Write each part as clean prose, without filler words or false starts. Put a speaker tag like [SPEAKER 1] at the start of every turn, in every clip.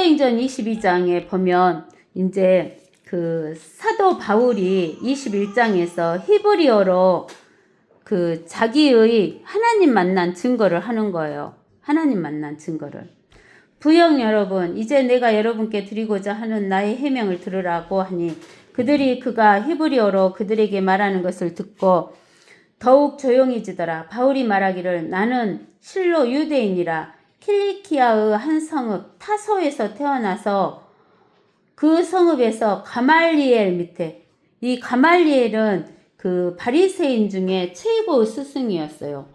[SPEAKER 1] 사도행전 22장에 보면 이제 그 사도 바울이 21장에서 히브리어로 그 자기의 하나님 만난 증거를 하는 거예요. 하나님 만난 증거를. 부영 여러분, 이제 내가 여러분께 드리고자 하는 나의 해명을 들으라고 하니 그들이 그가 히브리어로 그들에게 말하는 것을 듣고 더욱 조용해지더라. 바울이 말하기를 나는 실로 유대인이라 킬리키아의 한 성읍 타소에서 태어나서 그 성읍에서 가말리엘 밑에, 이 가말리엘은 그 바리새인 중에 최고 스승이었어요.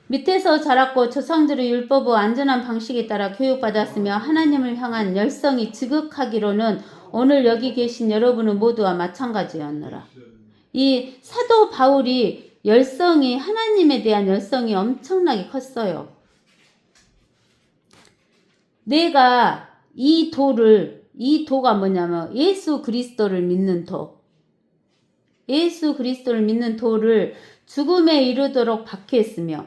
[SPEAKER 1] 밑에서 자랐고 조상들의 율법의 안전한 방식에 따라 교육받았으며 하나님을 향한 열성이 지극하기로는 오늘 여기 계신 여러분은 모두와 마찬가지였노라. 이 사도 바울이 열성이, 하나님에 대한 열성이 엄청나게 컸어요. 내가 이 도가 뭐냐면 예수 그리스도를 믿는 도. 예수 그리스도를 믿는 도를 죽음에 이르도록 박해했으며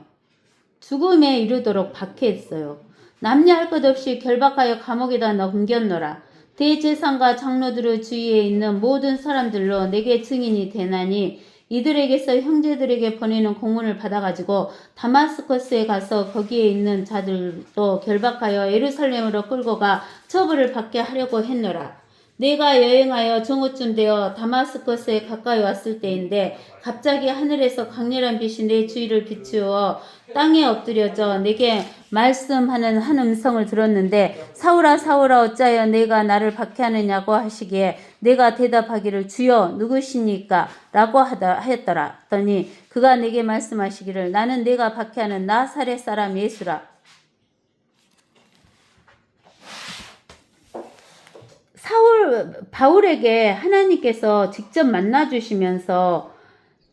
[SPEAKER 1] 죽음에 이르도록 박해했어요. 남녀할 것 없이 결박하여 감옥에다 넘겼노라. 대제사장과 장로들의 주위에 있는 모든 사람들로 내게 증인이 되나니 이들에게서 형제들에게 보내는 공문을 받아가지고 다마스커스에 가서 거기에 있는 자들도 결박하여 예루살렘으로 끌고 가 처벌을 받게 하려고 했노라. 내가 여행하여 정오쯤 되어 다마스커스에 가까이 왔을 때인데 갑자기 하늘에서 강렬한 빛이 내 주위를 비추어 땅에 엎드려져 내게 말씀하는 한 음성을 들었는데 사울아 사울아 어찌하여 내가 나를 박해하느냐고 하시기에 내가 대답하기를 주여 누구시니까 라고 하였더라. 더니 그가 내게 말씀하시기를 나는 내가 박해하는 나사렛 사람 예수라. 바울에게 하나님께서 직접 만나주시면서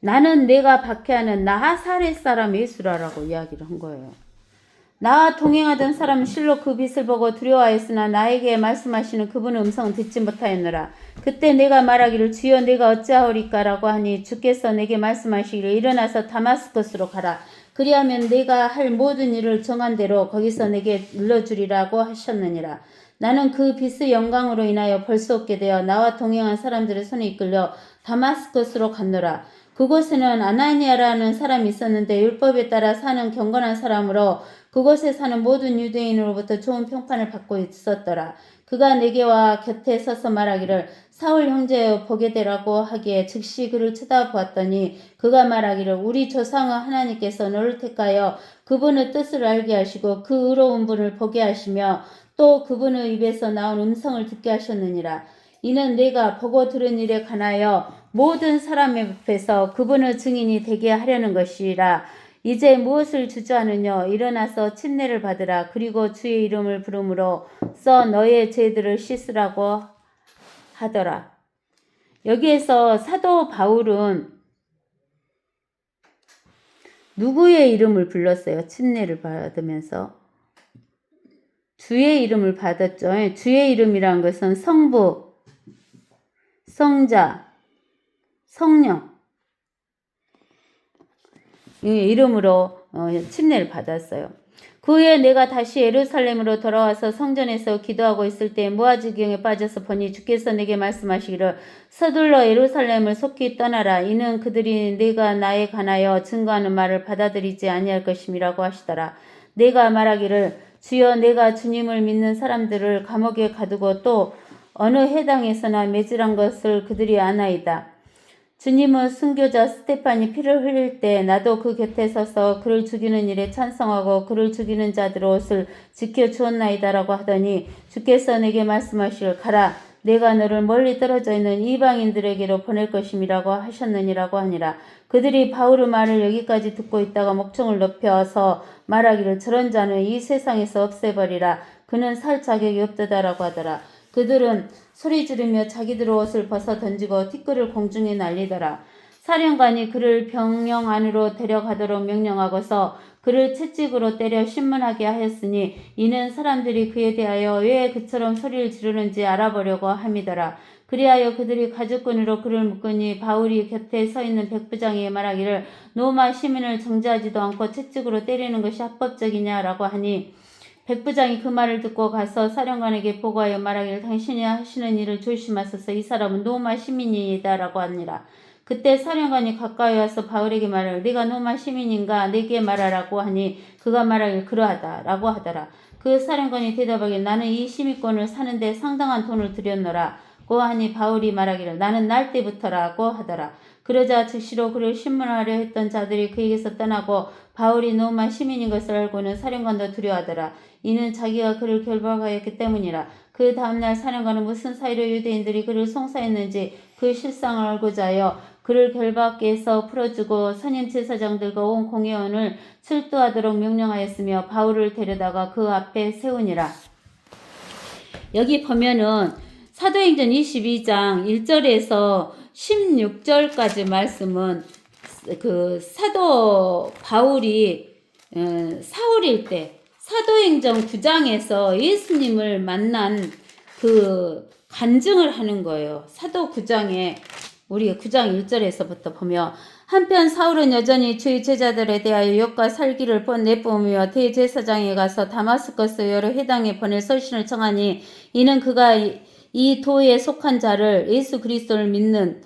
[SPEAKER 1] 나는 내가 박해하는 나사렛 사람 예수라라고 이야기를 한 거예요. 나와 동행하던 사람은 실로 그 빛을 보고 두려워하였으나 나에게 말씀하시는 그분의 음성은 듣지 못하였노라. 그때 내가 말하기를 주여 내가 어찌하오리까 라고 하니 주께서 내게 말씀하시기를 일어나서 다마스커스로 가라. 그리하면 내가 할 모든 일을 정한 대로 거기서 내게 일러주리라고 하셨느니라. 나는 그 빛의 영광으로 인하여 벌써 없게 되어 나와 동행한 사람들의 손에 이끌려 다마스커스로 갔노라. 그곳에는 아나니아라는 사람이 있었는데 율법에 따라 사는 경건한 사람으로 그곳에 사는 모든 유대인으로부터 좋은 평판을 받고 있었더라. 그가 내게 와 곁에 서서 말하기를 사울 형제여 보게 되라고 하기에 즉시 그를 쳐다보았더니 그가 말하기를 우리 조상의 하나님께서 너를 택하여 그분의 뜻을 알게 하시고 그 의로운 분을 보게 하시며 또 그분의 입에서 나온 음성을 듣게 하셨느니라. 이는 내가 보고 들은 일에 관하여 모든 사람 앞에서 그분의 증인이 되게 하려는 것이라. 이제 무엇을 주저하느냐 일어나서 침례를 받으라. 그리고 주의 이름을 부름으로써 너의 죄들을 씻으라고 하더라. 여기에서 사도 바울은 누구의 이름을 불렀어요? 침례를 받으면서 주의 이름을 받았죠. 주의 이름이란 것은 성부, 성자, 성령 이름으로 침례를 받았어요. 그 후에 내가 다시 예루살렘으로 돌아와서 성전에서 기도하고 있을 때 무아지경에 빠져서 보니 주께서 내게 말씀하시기를 서둘러 예루살렘을 속히 떠나라. 이는 그들이 내가 나에 관하여 증거하는 말을 받아들이지 아니할 것임이라고 하시더라. 내가 말하기를 주여 내가 주님을 믿는 사람들을 감옥에 가두고 또 어느 해당에서나 매질한 것을 그들이 아나이다. 주님은 순교자 스테판이 피를 흘릴 때 나도 그 곁에 서서 그를 죽이는 일에 찬성하고 그를 죽이는 자들의 옷을 지켜주었나이다라고 하더니 주께서 내게 말씀하시길 가라. 내가 너를 멀리 떨어져 있는 이방인들에게로 보낼 것임이라고 하셨느니라고 하니라. 그들이 바울의 말을 여기까지 듣고 있다가 목청을 높여서 말하기를 저런 자는 이 세상에서 없애버리라. 그는 살 자격이 없다라고 하더라. 그들은 소리 지르며 자기들 옷을 벗어 던지고 티끌을 공중에 날리더라. 사령관이 그를 병영 안으로 데려가도록 명령하고서 그를 채찍으로 때려 신문하게 하였으니 이는 사람들이 그에 대하여 왜 그처럼 소리를 지르는지 알아보려고 함이더라. 그리하여 그들이 가죽끈으로 그를 묶으니 바울이 곁에 서 있는 백부장에게 말하기를 로마 시민을 정죄하지도 않고 채찍으로 때리는 것이 합법적이냐라고 하니 백부장이 그 말을 듣고 가서 사령관에게 보고하여 말하기를 당신이 하시는 일을 조심하소서. 이 사람은 로마 시민이다라고 하니라. 그때 사령관이 가까이 와서 바울에게 말하여 네가 로마 시민인가 내게 말하라고 하니 그가 말하기를 그러하다라고 하더라. 그 사령관이 대답하기를 나는 이 시민권을 사는데 상당한 돈을 들였노라. 고 하니 바울이 말하기를 나는 날 때부터라고 하더라. 그러자 즉시로 그를 신문하려 했던 자들이 그에게서 떠나고 바울이 로마 시민인 것을 알고는 사령관도 두려워하더라. 이는 자기가 그를 결박하였기 때문이라. 그 다음날 사령관은 무슨 사이로 유대인들이 그를 송사했는지 그 실상을 알고자 하여 그를 결박에서 풀어주고 선임 제사장들과 온 공회원을 출두하도록 명령하였으며 바울을 데려다가 그 앞에 세우니라. 여기 보면은 사도행전 22장 1절에서 16절까지 말씀은 그 사도 바울이 사울일 때 사도행전 9장에서 예수님을 만난 그 간증을 하는 거예요. 사도 9장에 우리 9장 1절에서부터 보면 한편 사울은 여전히 주의 제자들에 대하여 욕과 살기를 내뿜으며 대제사장에 가서 다마스커스 여러 회당에 보낼 서신을 청하니 이는 그가 이 도에 속한 자를 예수 그리스도를 믿는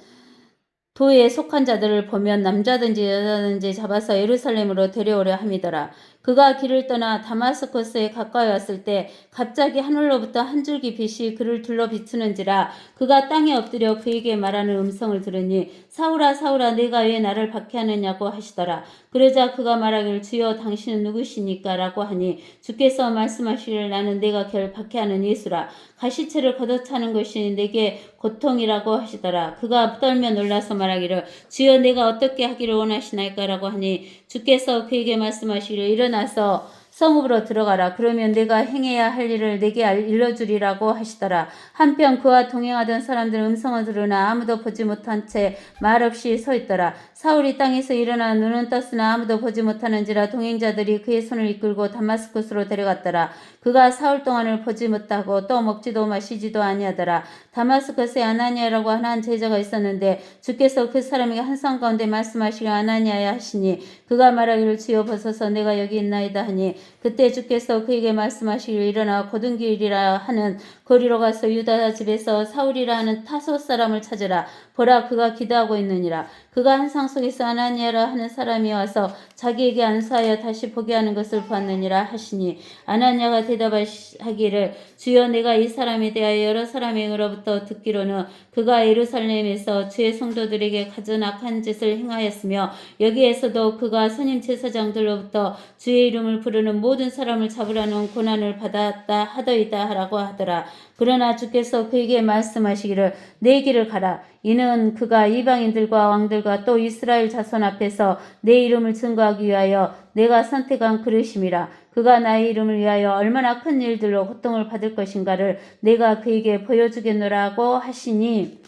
[SPEAKER 1] 도에 속한 자들을 보면 남자든지 여자든지 잡아서 예루살렘으로 데려오려 함이더라. 그가 길을 떠나 다마스커스에 가까이 왔을 때 갑자기 하늘로부터 한 줄기 빛이 그를 둘러 비추는지라. 그가 땅에 엎드려 그에게 말하는 음성을 들으니 사울아 사울아 내가 왜 나를 박해하느냐고 하시더라. 그러자 그가 말하기를 주여 당신은 누구시니까 라고 하니 주께서 말씀하시기를 나는 내가 걔를 박해하는 예수라. 가시체를 걷어차는 것이 내게 고통이라고 하시더라. 그가 떨며 놀라서 말하기를 주여 내가 어떻게 하기를 원하시나이까 라고 하니 주께서 그에게 말씀하시기를 일어나서 성읍으로 들어가라. 그러면 내가 행해야 할 일을 내게 일러주리라고 하시더라. 한편 그와 동행하던 사람들은 음성을 들으나 아무도 보지 못한 채 말없이 서 있더라. 사울이 땅에서 일어나 눈은 떴으나 아무도 보지 못하는지라 동행자들이 그의 손을 이끌고 다마스쿠스로 데려갔더라. 그가 사흘 동안을 보지 못하고 또 먹지도 마시지도 아니하더라. 다마스쿠스에 아나니아라고 하는 한 제자가 있었는데 주께서 그 사람에게 한상 가운데 말씀하시기를 아나니아야 하시니 그가 말하기를 주여 보소서 내가 여기 있나이다 하니 그때 주께서 그에게 말씀하시기를 일어나 고등길이라 하는 거리로 가서 유다 집에서 사울이라 하는 타소 사람을 찾으라. 보라 그가 기도하고 있느니라. 그가 한상 속에서 아나니아라 하는 사람이 와서 자기에게 안수하여 다시 보게 하는 것을 보았느니라 하시니 아나니아가 대답하기를 주여 내가 이 사람에 대하여 여러 사람에게로부터 듣기로는 그가 예루살렘에서 주의 성도들에게 가진 악한 짓을 행하였으며 여기에서도 그가 선임 제사장들로부터 주의 이름을 부르는 모든 사람을 잡으라는 고난을 받았다 하더이다 하라고 하더라. 그러나 주께서 그에게 말씀하시기를 내 길을 가라. 이는 그가 이방인들과 왕들과 또 이스라엘 자손 앞에서 내 이름을 증거하기 위하여 내가 선택한 그릇임이라. 그가 나의 이름을 위하여 얼마나 큰 일들로 고통을 받을 것인가를 내가 그에게 보여주겠노라고 하시니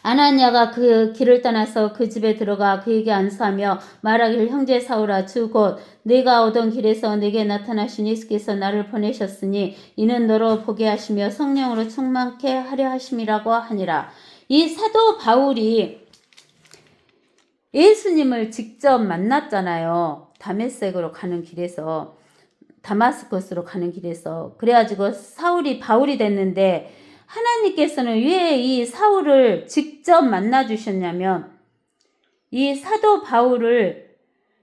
[SPEAKER 1] 아나니아가 그 길을 떠나서 그 집에 들어가 그에게 안수하며 말하기를 형제 사울아 주 곧 내가 오던 길에서 내게 나타나신 예수께서 나를 보내셨으니 이는 너로 보게 하시며 성령으로 충만케 하려 하심이라고 하니라. 이 사도 바울이 예수님을 직접 만났잖아요. 다메섹으로 가는 길에서 다마스커스로 가는 길에서 그래가지고 사울이 바울이 됐는데 하나님께서는 왜 이 사울을 직접 만나 주셨냐면 이 사도 바울을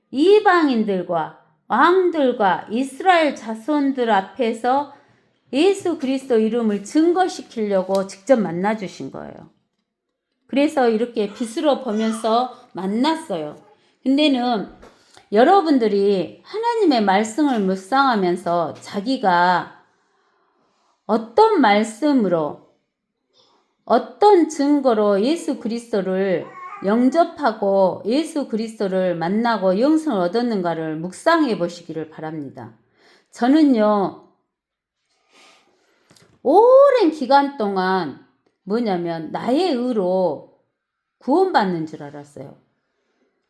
[SPEAKER 1] 이방인들과 왕들과 이스라엘 자손들 앞에서 예수 그리스도 이름을 증거시키려고 직접 만나 주신 거예요. 그래서 이렇게 빛으로 보면서 만났어요. 근데는 여러분들이 하나님의 말씀을 묵상하면서 자기가 어떤 말씀으로 어떤 증거로 예수 그리스도를 영접하고 예수 그리스도를 만나고 영생을 얻었는가를 묵상해 보시기를 바랍니다. 저는요 오랜 기간 동안 뭐냐면 나의 의로 구원받는 줄 알았어요.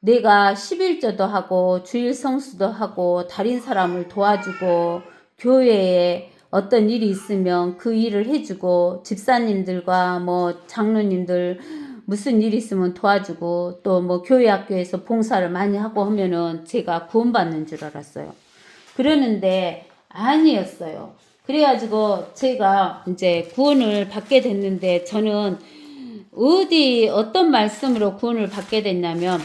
[SPEAKER 1] 내가 11조도 하고 주일 성수도 하고 다른 사람을 도와주고 교회에 어떤 일이 있으면 그 일을 해주고 집사님들과 뭐 장로님들 무슨 일이 있으면 도와주고 또 뭐 교회 학교에서 봉사를 많이 하고 하면은 제가 구원받는 줄 알았어요. 그러는데 아니었어요. 그래가지고 제가 이제 구원을 받게 됐는데 저는 어떤 말씀으로 구원을 받게 됐냐면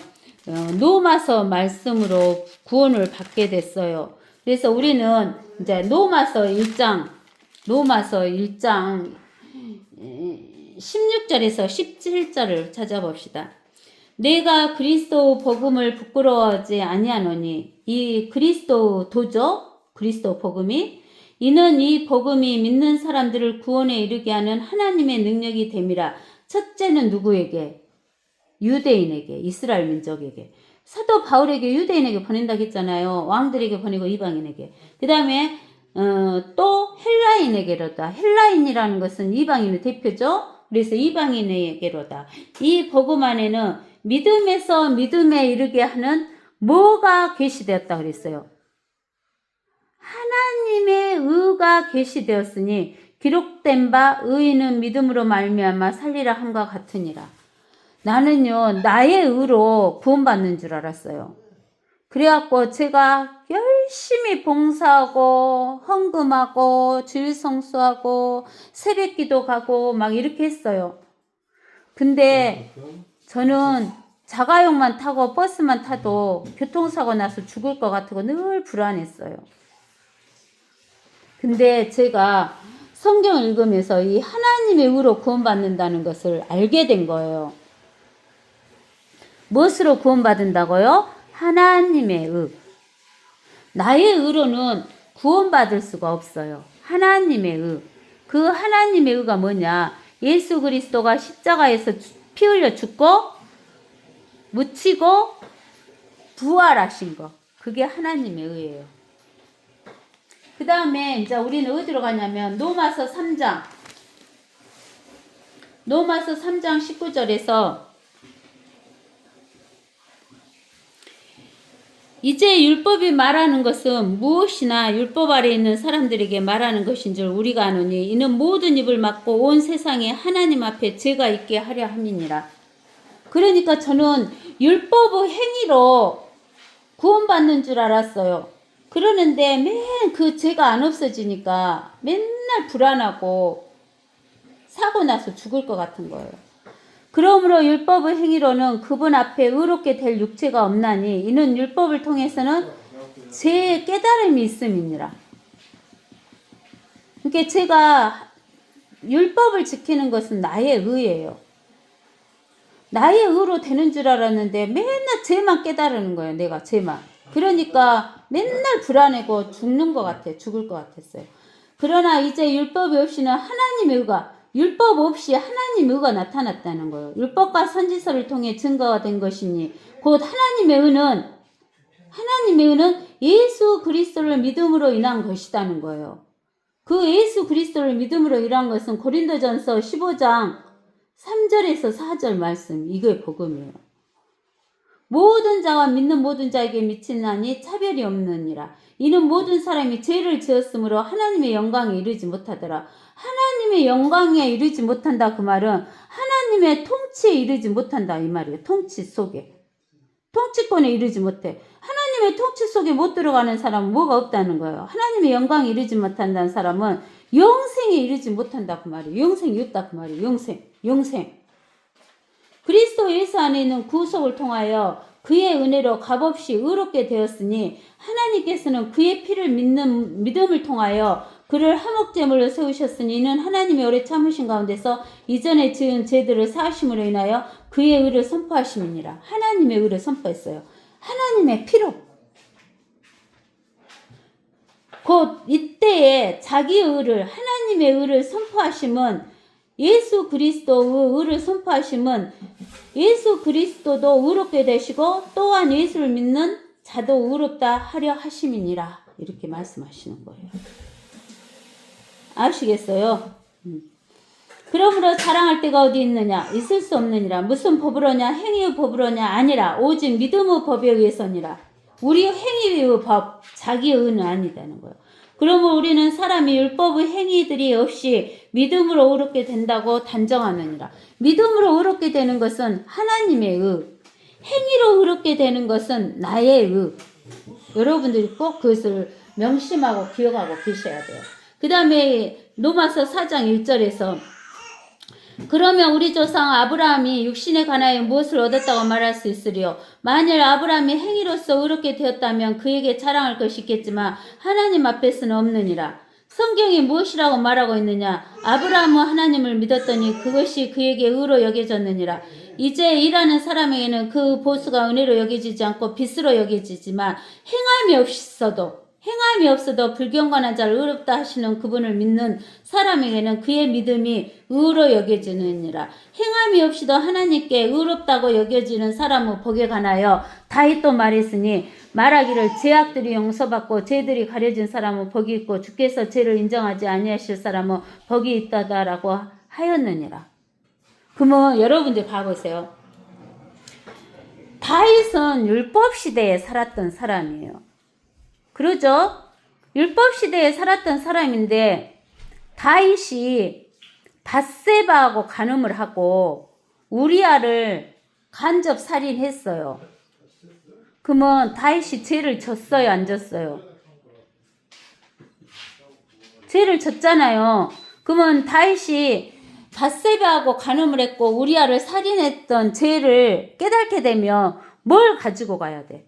[SPEAKER 1] 로마서 말씀으로 구원을 받게 됐어요. 그래서 우리는 이제 로마서 1장 16절에서 17절을 찾아봅시다. 내가 그리스도 복음을 부끄러워하지 아니하노니 이 그리스도도죠. 그리스도 복음이 이는 이 복음이 믿는 사람들을 구원에 이르게 하는 하나님의 능력이 됨이라. 첫째는 누구에게? 유대인에게, 이스라엘 민족에게. 사도 바울에게 유대인에게 보낸다고 했잖아요. 왕들에게 보내고 이방인에게. 그 다음에 또 헬라인에게로다. 헬라인이라는 것은 이방인의 대표죠. 그래서 이방인에게로다. 이 복음 안에는 믿음에서 믿음에 이르게 하는 뭐가 계시되었다 그랬어요. 하나님의 의가 계시되었으니 기록된 바 의인은 믿음으로 말미암아 살리라 함과 같으니라. 나는요 나의 의로 구원받는 줄 알았어요. 그래갖고 제가 열심히 봉사하고 헌금하고 주일 성수하고 새벽기도 가고 막 이렇게 했어요. 근데 저는 자가용만 타고 버스만 타도 교통사고 나서 죽을 것 같고 늘 불안했어요. 근데 제가 성경을 읽으면서 이 하나님의 의로 구원받는다는 것을 알게 된 거예요. 무엇으로 구원받는다고요? 하나님의 의. 나의 의로는 구원받을 수가 없어요. 하나님의 의. 그 하나님의 의가 뭐냐? 예수 그리스도가 십자가에서 피 흘려 죽고 묻히고 부활하신 거. 그게 하나님의 의예요. 그 다음에 이제 우리는 어디로 가냐면 로마서 3장 19절에서 이제 율법이 말하는 것은 무엇이나 율법 아래 있는 사람들에게 말하는 것인 줄 우리가 아노니 이는 모든 입을 막고 온 세상에 하나님 앞에 죄가 있게 하려 함이니라. 그러니까 저는 율법의 행위로 구원받는 줄 알았어요. 그러는데 맨 그 죄가 안 없어지니까 맨날 불안하고 사고 나서 죽을 것 같은 거예요. 그러므로 율법의 행위로는 그분 앞에 의롭게 될 육체가 없나니 이는 율법을 통해서는 죄의 깨달음이 있음이니라. 그러니까 제가 율법을 지키는 것은 나의 의예요. 나의 의로 되는 줄 알았는데 맨날 죄만 깨달으는 거예요. 내가 죄만. 그러니까 맨날 불안하고 죽는 것 같아. 죽을 것 같았어요. 그러나 이제 율법이 없이는 하나님의 의가 율법 없이 하나님의 의가 나타났다는 거예요. 율법과 선지서를 통해 증거가 된 것이니 곧 하나님의 의는 예수 그리스도를 믿음으로 인한 것이라는 거예요. 그 예수 그리스도를 믿음으로 인한 것은 고린도전서 15장 3절에서 4절 말씀. 이게 복음이에요. 모든 자와 믿는 모든 자에게 미치나니 차별이 없느니라. 이는 모든 사람이 죄를 지었으므로 하나님의 영광에 이르지 못하더라. 하나님의 영광에 이르지 못한다 그 말은 하나님의 통치에 이르지 못한다 이 말이에요. 통치 속에. 통치권에 이르지 못해. 하나님의 통치 속에 못 들어가는 사람은 뭐가 없다는 거예요. 하나님의 영광에 이르지 못한다는 사람은 영생에 이르지 못한다 그 말이에요. 영생이 없다 그 말이에요. 영생. 그리스도 예수 안에 있는 구속을 통하여 그의 은혜로 값없이 의롭게 되었으니 하나님께서는 그의 피를 믿는 믿음을 통하여 그를 화목제물로 세우셨으니 이는 하나님의 오래 참으신 가운데서 이전에 지은 죄들을 사하심으로 인하여 그의 의를 선포하심이니라. 하나님의 의를 선포했어요. 하나님의 피로. 곧 이때에 자기의 의를 하나님의 의를 선포하심은 예수 그리스도의 의를 선포하심은 예수 그리스도도 의롭게 되시고 또한 예수를 믿는 자도 의롭다 하려 하심이니라. 이렇게 말씀하시는 거예요. 아시겠어요? 그러므로 자랑할 데가 어디 있느냐? 있을 수 없느니라. 무슨 법으로냐? 행위의 법으로냐? 아니라 오직 믿음의 법에 의해서니라. 우리 행위의 법, 자기의 의는 아니다는 거예요. 그러면 우리는 사람이 율법의 행위들이 없이 믿음으로 의롭게 된다고 단정하느니라. 믿음으로 의롭게 되는 것은 하나님의 의. 행위로 의롭게 되는 것은 나의 의. 여러분들이 꼭 그것을 명심하고 기억하고 계셔야 돼요. 그 다음에 로마서 4장 1절에서 그러면 우리 조상 아브라함이 육신에 관하여 무엇을 얻었다고 말할 수 있으리요? 만일 아브라함이 행위로서 의롭게 되었다면 그에게 자랑할 것이 있겠지만 하나님 앞에서는 없느니라. 성경이 무엇이라고 말하고 있느냐? 아브라함은 하나님을 믿었더니 그것이 그에게 의로 여겨졌느니라. 이제 일하는 사람에게는 그 보수가 은혜로 여겨지지 않고 빚으로 여겨지지만 행함이 없어도 불경건한 자를 의롭다 하시는 그분을 믿는 사람에게는 그의 믿음이 의로 여겨지느니라. 행함이 없이도 하나님께 의롭다고 여겨지는 사람은 복에 관하여 다윗도 말했으니 말하기를 죄악들이 용서받고 죄들이 가려진 사람은 복이 있고 주께서 죄를 인정하지 아니하실 사람은 복이 있다라고 하였느니라. 그러면 여러분들 봐보세요. 다윗은 율법 시대에 살았던 사람이에요. 그러죠? 율법 시대에 살았던 사람인데 다윗이 밧세바하고 간음을 하고 우리아를 간접 살인했어요. 그러면 다윗이 죄를 졌어요, 안 졌어요? 죄를 졌잖아요. 그러면 다윗이 밧세바하고 간음을 했고 우리아를 살인했던 죄를 깨닫게 되면 뭘 가지고 가야 돼?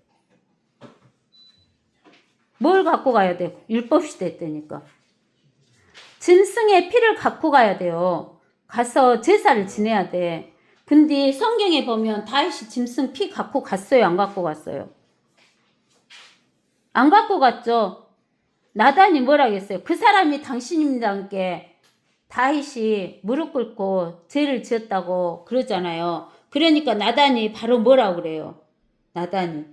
[SPEAKER 1] 뭘 갖고 가야 돼? 율법 시대 때니까. 짐승의 피를 갖고 가야 돼요. 가서 제사를 지내야 돼. 근데 성경에 보면 다윗이 짐승 피 갖고 갔어요? 안 갖고 갔어요? 안 갖고 갔죠? 나단이 뭐라 했어요? 그 사람이 당신입니다. 함께 다윗이 무릎 꿇고 죄를 지었다고 그러잖아요. 그러니까 나단이 바로 뭐라고 그래요? 나단이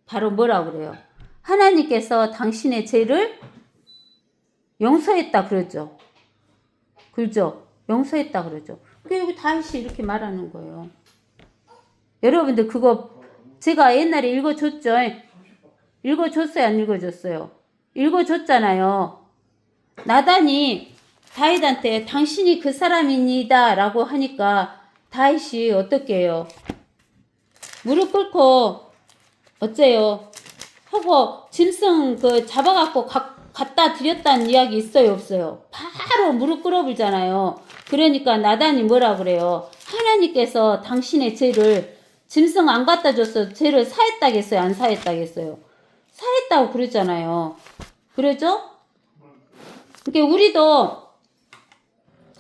[SPEAKER 1] 바로 뭐라고 그래요? 하나님께서 당신의 죄를 용서했다 그러죠. 그렇죠? 용서했다 그러죠. 그리고 다윗이 이렇게 말하는 거예요. 여러분들 그거 제가 옛날에 읽어줬죠? 읽어줬어요? 안 읽어줬어요? 읽어줬잖아요. 나단이 다윗한테 당신이 그 사람입니다 라고 하니까 다윗이 어떻게 해요? 무릎 꿇고 어째요? 하고 짐승 그 잡아갖고 갖다 드렸다는 이야기 있어요, 없어요? 바로 무릎 꿇어불잖아요. 그러니까 나단이 뭐라 그래요? 하나님께서 당신의 죄를 짐승 안 갖다 줬어. 죄를 사했다겠어요? 안 사했다겠어요? 사했다고 그러잖아요. 그러죠? 그러니까 우리도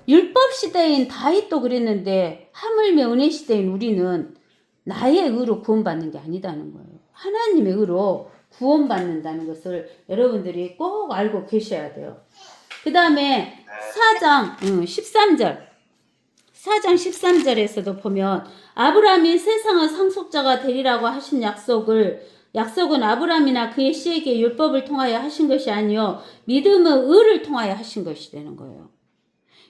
[SPEAKER 1] 율법 시대인 다윗도 그랬는데 하물며 은혜 시대인 우리는 나의 의로 구원받는 게 아니다는 거예요. 하나님의 의로 구원받는다는 것을 여러분들이 꼭 알고 계셔야 돼요. 그 다음에 4장 13절 4장 13절에서도 보면 아브라함이 세상의 상속자가 되리라고 하신 약속은 아브라함이나 그의 씨에게 율법을 통하여 하신 것이 아니요 믿음의 의를 통하여 하신 것이 되는 거예요.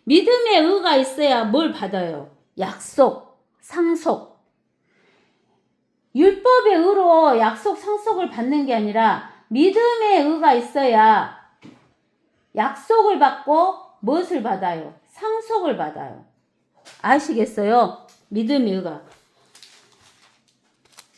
[SPEAKER 1] 믿음의 의가 있어야 뭘 받아요? 약속, 상속. 율법의 의로 약속, 상속을 받는 게 아니라 믿음의 의가 있어야 약속을 받고 무엇을 받아요? 상속을 받아요. 아시겠어요? 믿음의 의가.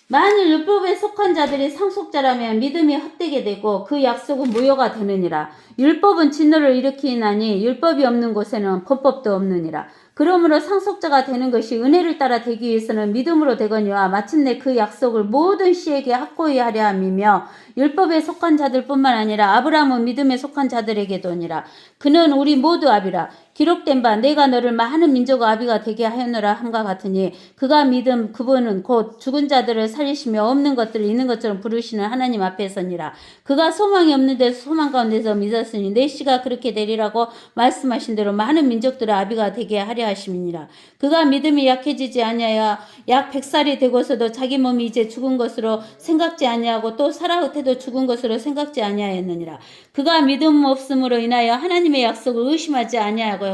[SPEAKER 1] 만일 율법에 속한 자들이 상속자라면 믿음이 헛되게 되고 그 약속은 무효가 되느니라. 율법은 진노를 일으키나니 율법이 없는 곳에는 법법도 없느니라. 그러므로 상속자가 되는 것이 은혜를 따라 되기 위해서는 믿음으로 되거니와 마침내 그 약속을 모든 씨에게 확고히 하려 함이며 율법에 속한 자들뿐만 아니라 아브라함은 믿음에 속한 자들에게도니라. 그는 우리 모두 아비라. 기록된 바 내가 너를 많은 민족의 아비가 되게 하였노라 함과 같으니 그가 믿음 그분은 곧 죽은 자들을 살리시며 없는 것들을 있는 것처럼 부르시는 하나님 앞에서니라. 그가 소망이 없는 데서 소망 가운데서 믿었으니 내 씨가 그렇게 되리라고 말씀하신 대로 많은 민족들의 아비가 되게 하려 하심이니라. 그가 믿음이 약해지지 아니하여 약 100살이 되고서도 자기 몸이 이제 죽은 것으로 생각지 아니하고 또 살아흩어도 죽은 것으로 생각지 아니하였느니라. 그가 믿음 없음으로 인하여 하나님의 약속을 의심하지 아니하였고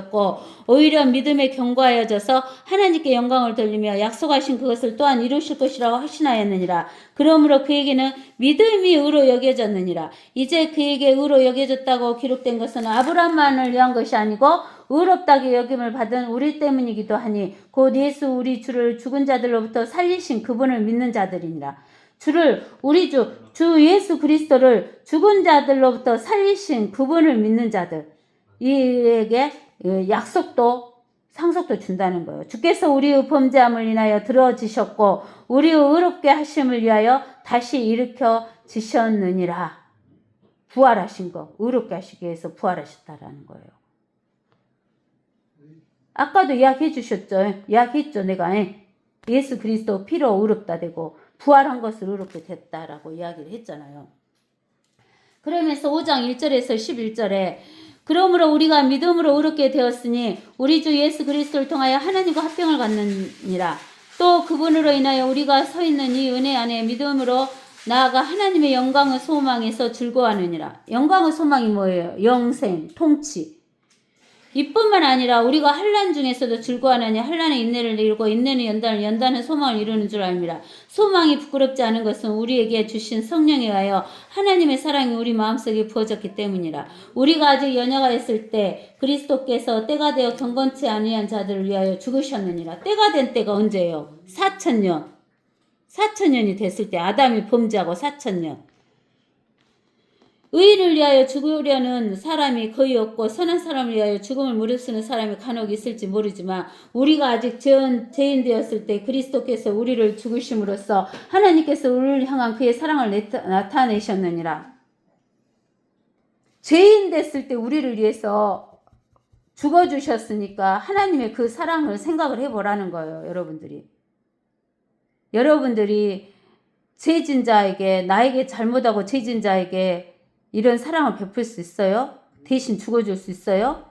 [SPEAKER 1] 오히려 믿음에 견고하여져서 하나님께 영광을 돌리며 약속하신 그것을 또한 이루실 것이라고 확신하였느니라. 그러므로 그에게는 믿음이 의로 여겨졌느니라. 이제 그에게 의로 여겨졌다고 기록된 것은 아브라함만을 위한 것이 아니고 의롭다게 여김을 받은 우리 때문이기도 하니 곧 예수 우리 주를 죽은 자들로부터 살리신 그분을 믿는 자들이니라. 주를 우리 주 예수 그리스도를 죽은 자들로부터 살리신 그분을 믿는 자들 이에게 약속도 상속도 준다는 거예요. 주께서 우리의 범죄함을 인하여 들어지셨고 우리의 의롭게 하심을 위하여 다시 일으켜 지셨느니라. 부활하신 거, 의롭게 하시기 위해서 부활하셨다라는 거예요. 아까도 이야기해 주셨죠. 이야기했죠. 내가 예수 그리스도 피로 의롭다 되고 부활한 것을 의롭게 됐다라고 이야기를 했잖아요. 그러면서 5장 1절에서 11절에 그러므로 우리가 믿음으로 의롭게 되었으니 우리 주 예수 그리스도를 통하여 하나님과 합병을 갖느니라. 또 그분으로 인하여 우리가 서 있는 이 은혜 안에 믿음으로 나아가 하나님의 영광의 소망에서 즐거워하느니라. 영광의 소망이 뭐예요? 영생, 통치. 이뿐만 아니라 우리가 환난 중에서도 즐거워하느니 환난의 인내를 이루고 인내는 연단을 연단은 소망을 이루는 줄 압니다. 소망이 부끄럽지 않은 것은 우리에게 주신 성령에 의하여 하나님의 사랑이 우리 마음속에 부어졌기 때문이라. 우리가 아직 연약하 있을 때 그리스도께서 때가 되어 경건치 아니한 자들을 위하여 죽으셨느니라. 때가 된 때가 언제예요? 4,000년. 4,000년이 됐을 때 아담이 범죄하고 4,000년. 의인을 위하여 죽으려는 사람이 거의 없고 선한 사람을 위하여 죽음을 무릅쓰는 사람이 간혹 있을지 모르지만 우리가 아직 죄인 되었을 때 그리스도께서 우리를 죽으심으로써 하나님께서 우리를 향한 그의 사랑을 나타내셨느니라. 죄인 됐을 때 우리를 위해서 죽어주셨으니까 하나님의 그 사랑을 생각을 해보라는 거예요. 여러분들이 죄진 자에게 나에게 잘못하고 죄진 자에게 이런 사랑을 베풀 수 있어요? 대신 죽어줄 수 있어요?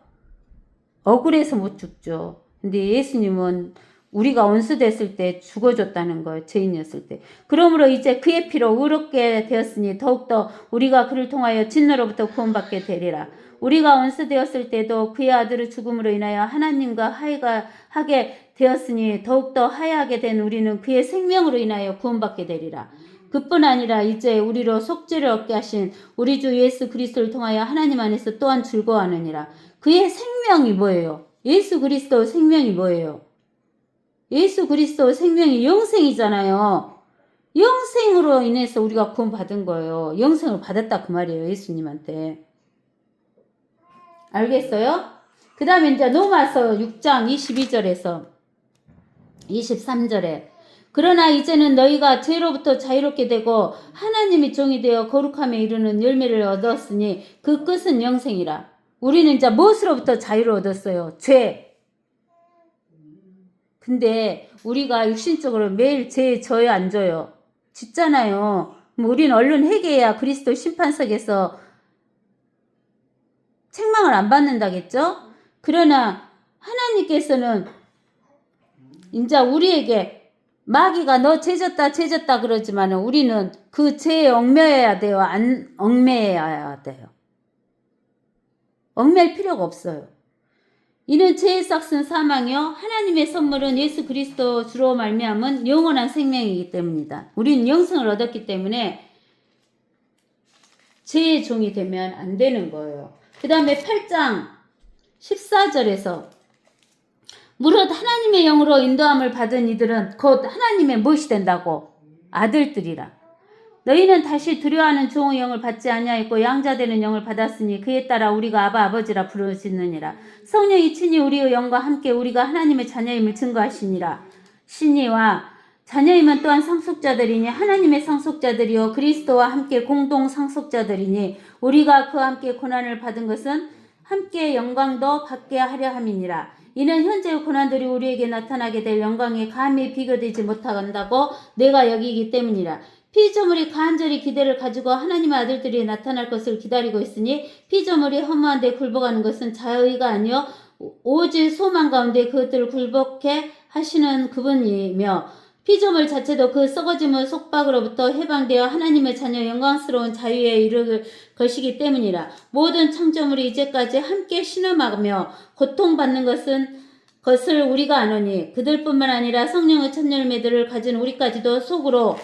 [SPEAKER 1] 억울해서 못 죽죠. 근데 예수님은 우리가 원수됐을 때 죽어줬다는 거예요. 죄인이었을 때. 그러므로 이제 그의 피로 의롭게 되었으니 더욱더 우리가 그를 통하여 진노로부터 구원받게 되리라. 우리가 원수되었을 때도 그의 아들의 죽음으로 인하여 하나님과 화해가 하게 되었으니 더욱더 화해하게 된 우리는 그의 생명으로 인하여 구원받게 되리라. 그뿐 아니라 이제 우리로 속죄를 얻게 하신 우리 주 예수 그리스도를 통하여 하나님 안에서 또한 즐거워하느니라. 그의 생명이 뭐예요? 예수 그리스도의 생명이 뭐예요? 예수 그리스도의 생명이 영생이잖아요. 영생으로 인해서 우리가 구원받은 거예요. 영생을 받았다 그 말이에요. 예수님한테. 알겠어요? 그 다음에 이제 로마서 6장 22절에서 23절에 그러나 이제는 너희가 죄로부터 자유롭게 되고 하나님의 종이 되어 거룩함에 이르는 열매를 얻었으니 그 끝은 영생이라. 우리는 이제 무엇으로부터 자유를 얻었어요? 죄. 근데 우리가 육신적으로 매일 죄에 져요, 안 져요? 짓잖아요. 우리는 얼른 회개해야 그리스도 심판석에서 책망을 안 받는다겠죠? 그러나 하나님께서는 이제 우리에게 마귀가 너 죄졌다 그러지만 우리는 그 죄에 얽매여야 돼요? 안 얽매여야 돼요? 얽매일 필요가 없어요. 이는 죄의 삭은 사망이요 하나님의 선물은 예수 그리스도 주로 말미암은 영원한 생명이기 때문이다. 우리는 영생을 얻었기 때문에 죄의 종이 되면 안 되는 거예요. 그 다음에 8장 14절에서 무릇 하나님의 영으로 인도함을 받은 이들은 곧 하나님의 무엇이 된다고? 아들들이라. 너희는 다시 두려워하는 종의 영을 받지 아니하였고 양자되는 영을 받았으니 그에 따라 우리가 아바 아버지라 부르짖느니라. 성령이 친히 우리의 영과 함께 우리가 하나님의 자녀임을 증거하시니라. 신이와 자녀임은 또한 상속자들이니 하나님의 상속자들이요 그리스도와 함께 공동 상속자들이니 우리가 그와 함께 고난을 받은 것은 함께 영광도 받게 하려 함이니라. 이는 현재의 고난들이 우리에게 나타나게 될 영광에 감히 비교되지 못한다고 내가 여기기 때문이라. 피조물이 간절히 기대를 가지고 하나님의 아들들이 나타날 것을 기다리고 있으니 피조물이 허무한 데 굴복하는 것은 자의가 아니요 오직 소망 가운데 그것들을 굴복해 하시는 그분이며 피조물 자체도 그 썩어짐의 속박으로부터 해방되어 하나님의 자녀 영광스러운 자유에 이르를 것이기 때문이라. 모든 창조물이 이제까지 함께 신음하며 고통받는 것을 우리가 아노니 그들뿐만 아니라 성령의 첫 열매들을 가진 우리까지도 속으로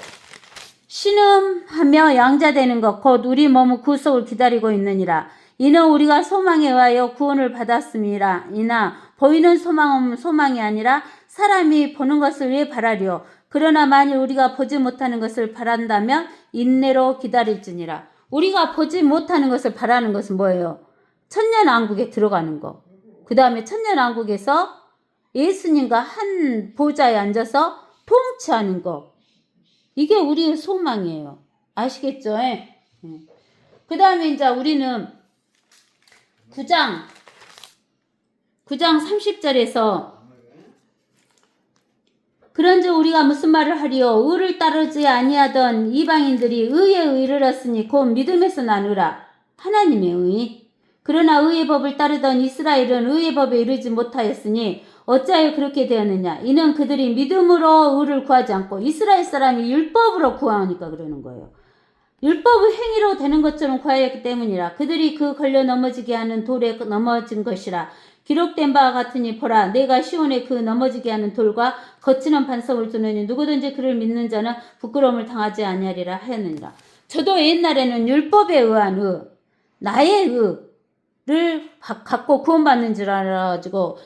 [SPEAKER 1] 신음하며 양자되는 것 곧 우리 몸의 구속을 기다리고 있느니라. 이는 우리가 소망에 의하여 구원을 받았음이라. 이나 보이는 소망은 소망이 아니라 사람이 보는 것을 왜 바라리요? 그러나 만일 우리가 보지 못하는 것을 바란다면 인내로 기다릴지니라. 우리가 보지 못하는 것을 바라는 것은 뭐예요? 천년왕국에 들어가는 거. 그 다음에 천년왕국에서 예수님과 한 보좌에 앉아서 통치하는 거. 이게 우리의 소망이에요. 아시겠죠? 그 다음에 이제 우리는 9장 30절에서 그런즉 우리가 무슨 말을 하리요? 의를 따르지 아니하던 이방인들이 의에 이르렀으니 곧 믿음에서 난 의라. 하나님의 의. 그러나 의의 법을 따르던 이스라엘은 의의 법에 이르지 못하였으니 어찌하여 그렇게 되었느냐? 이는 그들이 믿음으로 의를 구하지 않고 이스라엘 사람이 율법으로 구하니까 그러는 거예요. 율법의 행위로 되는 것처럼 구하였기 때문이라. 그들이 그 걸려 넘어지게 하는 돌에 넘어진 것이라. 기록된 바와 같으니 보라 내가 시온에 그 넘어지게 하는 돌과 거치는 반석을 두느니 누구든지 그를 믿는 자는 부끄러움을 당하지 아니하리라 하였느니라. 저도 옛날에는 율법에 의한 의, 나의 의를 갖고 구원받는 줄 알아가지고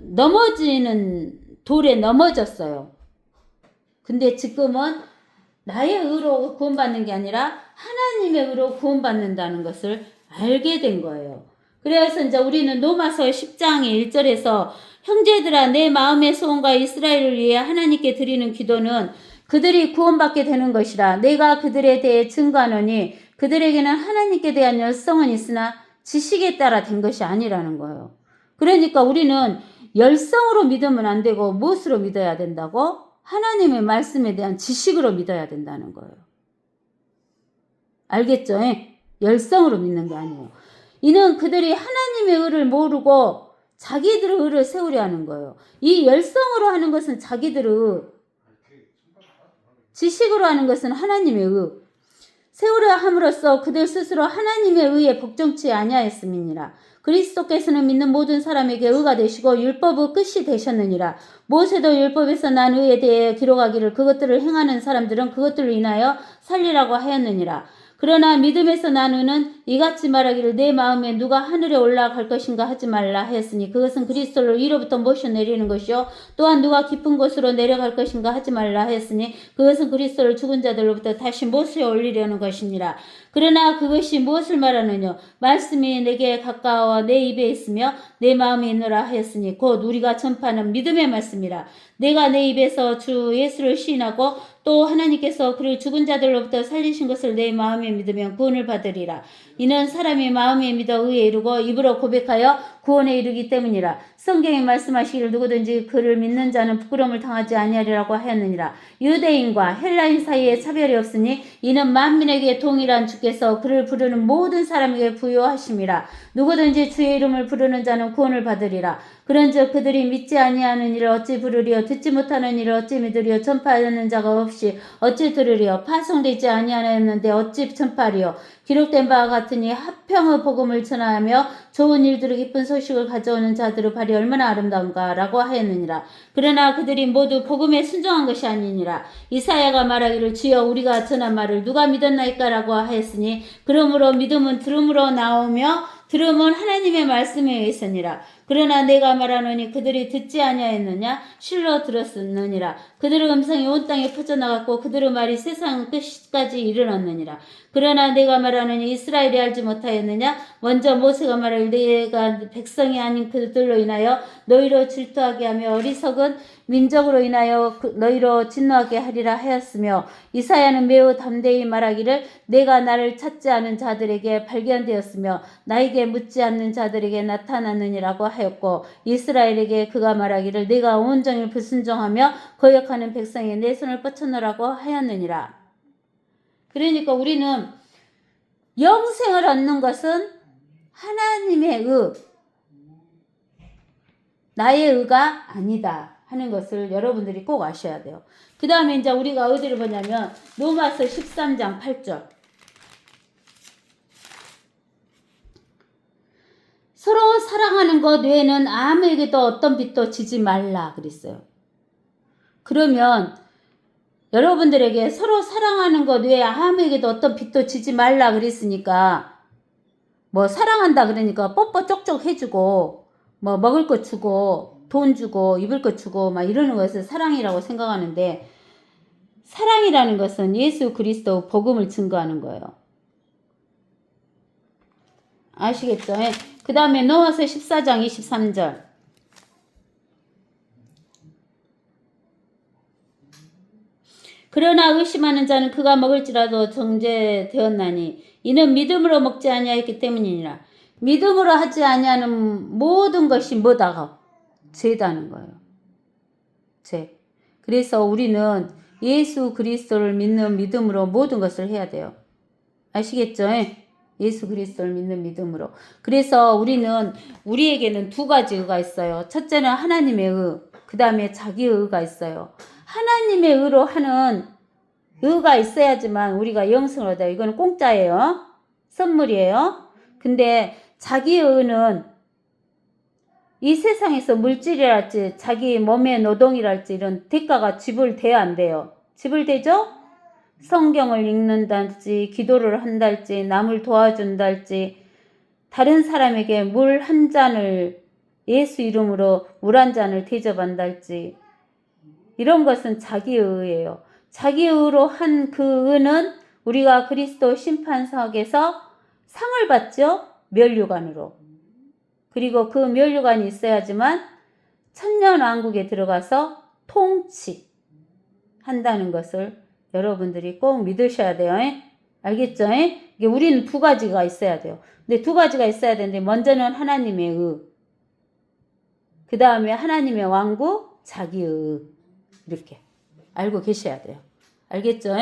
[SPEAKER 1] 넘어지는 돌에 넘어졌어요. 근데 지금은 나의 의로 구원받는 게 아니라 하나님의 의로 구원받는다는 것을 알게 된 거예요. 그래서 이제 우리는 로마서 10장의 1절에서 형제들아 내 마음의 소원과 이스라엘을 위해 하나님께 드리는 기도는 그들이 구원받게 되는 것이라. 내가 그들에 대해 증거하노니 그들에게는 하나님께 대한 열성은 있으나 지식에 따라 된 것이 아니라는 거예요. 그러니까 우리는 열성으로 믿으면 안 되고 무엇으로 믿어야 된다고? 하나님의 말씀에 대한 지식으로 믿어야 된다는 거예요. 알겠죠? 열성으로 믿는 게 아니에요. 이는 그들이 하나님의 의를 모르고 자기들의 의를 세우려 하는 거예요. 이 열성으로 하는 것은 자기들의 의, 지식으로 하는 것은 하나님의 의. 세우려 함으로써 그들 스스로 하나님의 의에 복종치 아니하였음이니라. 그리스도께서는 믿는 모든 사람에게 의가 되시고 율법의 끝이 되셨느니라. 모세도 율법에서 난 의에 대해 기록하기를 그것들을 행하는 사람들은 그것들로 인하여 살리라고 하였느니라. 그러나 믿음에서 난 의는 이같이 말하기를 내 마음에 누가 하늘에 올라갈 것인가 하지 말라 하였으니 그것은 그리스도를 위로부터 모셔 내리는 것이요 또한 누가 깊은 곳으로 내려갈 것인가 하지 말라 하였으니 그것은 그리스도를 죽은 자들로부터 다시 모셔 올리려는 것이니라. 그러나 그것이 무엇을 말하느냐? 말씀이 내게 가까워 내 입에 있으며 내 마음에 있노라 하였으니 곧 우리가 전파하는 믿음의 말씀이라. 내가 내 입에서 주 예수를 시인하고 또 하나님께서 그를 죽은 자들로부터 살리신 것을 내 마음에 믿으면 구원을 받으리라. 이는 사람이 마음에 믿어 의에 이르고 입으로 고백하여 구원에 이르기 때문이라. 성경에 말씀하시기를 누구든지 그를 믿는 자는 부끄러움을 당하지 아니하리라고 하였느니라. 유대인과 헬라인 사이에 차별이 없으니 이는 만민에게 동일한 주께서 그를 부르는 모든 사람에게 부여하심이라. 누구든지 주의 이름을 부르는 자는 구원을 받으리라. 그런즉 그들이 믿지 아니하는 일을 어찌 부르리요? 듣지 못하는 일을 어찌 믿으리요? 전파하는 자가 없이 어찌 들으리요? 파송되지 아니하였는데 어찌 전파하리요? 기록된 바와 같으니 화평의 복음을 전하며 좋은 일들을 기쁜 소식을 가져오는 자들의 발이 얼마나 아름다운가 라고 하였느니라. 그러나 그들이 모두 복음에 순종한 것이 아니니라. 이사야가 말하기를 주여 우리가 전한 말을 누가 믿었나이까 라고 하였으니 그러므로 믿음은 들음으로 나오며 들음은 하나님의 말씀에 의했으니라. 그러나 내가 말하노니 그들이 듣지 아니하였느냐? 실로 들었느니라. 그들의 음성이 온 땅에 퍼져나갔고 그들의 말이 세상 끝까지 이르렀느니라. 그러나 내가 말하노니 이스라엘이 알지 못하였느냐? 먼저 모세가 말하길 내가 백성이 아닌 그들로 인하여 너희로 질투하게 하며 어리석은 민족으로 인하여 너희로 진노하게 하리라 하였으며 이사야는 매우 담대히 말하기를 내가 나를 찾지 않은 자들에게 발견되었으며 나에게 묻지 않는 자들에게 나타났느니라고 하였고 이스라엘에게 그가 말하기를 내가 온종일 불순종하며 거역하는 백성에 내 손을 뻗쳐놓으라고 하였느니라. 그러니까 우리는 영생을 얻는 것은 하나님의 의, 나의 의가 아니다 하는 것을 여러분들이 꼭 아셔야 돼요. 그 다음에 이제 우리가 어디를 보냐면 로마서 13장 8절. 서로 사랑하는 것 외에는 아무에게도 어떤 빚도 지지 말라 그랬어요. 그러면 여러분들에게 서로 사랑하는 것 외에 아무에게도 어떤 빚도 지지 말라 그랬으니까 뭐 사랑한다 그러니까 뽀뽀 쪽쪽 해주고 뭐 먹을 거 주고 돈 주고 입을 거 주고 막 이러는 것을 사랑이라고 생각하는데 사랑이라는 것은 예수 그리스도 복음을 증거하는 거예요. 아시겠죠? 그 다음에 로마서 14장 23절. 그러나 의심하는 자는 그가 먹을지라도 정죄되었나니 이는 믿음으로 먹지 아니하였기 때문이니라. 믿음으로 하지 아니하는 모든 것이 뭐다가? 죄다는 거예요. 죄. 그래서 우리는 예수 그리스도를 믿는 믿음으로 모든 것을 해야 돼요. 아시겠죠? 예수 그리스도를 믿는 믿음으로. 그래서 우리에게는 두 가지 의가 있어요. 첫째는 하나님의 의, 그 다음에 자기의 의가 있어요. 하나님의 의로 하는 의가 있어야지만 우리가 영생을 얻어요. 이거는 공짜예요. 선물이에요. 근데 자기의 의는 이 세상에서 물질이랄지 자기 몸의 노동이랄지 이런 대가가 지불돼야 안 돼요. 지불되죠? 성경을 읽는다든지 기도를 한달지 남을 도와준달지 다른 사람에게 물 한 잔을 예수 이름으로 물 한 잔을 대접한달지 이런 것은 자기의 의예요. 자기의 의로 한 그 의는 우리가 그리스도 심판석에서 상을 받죠. 면류관으로. 그리고 그 면류관이 있어야지만 천년왕국에 들어가서 통치한다는 것을 여러분들이 꼭 믿으셔야 돼요. 알겠죠? 이게 우리는 두 가지가 있어야 돼요. 근데 두 가지가 있어야 되는데 먼저는 하나님의 의, 그 다음에 하나님의 왕국, 자기의 의. 이렇게 알고 계셔야 돼요. 알겠죠?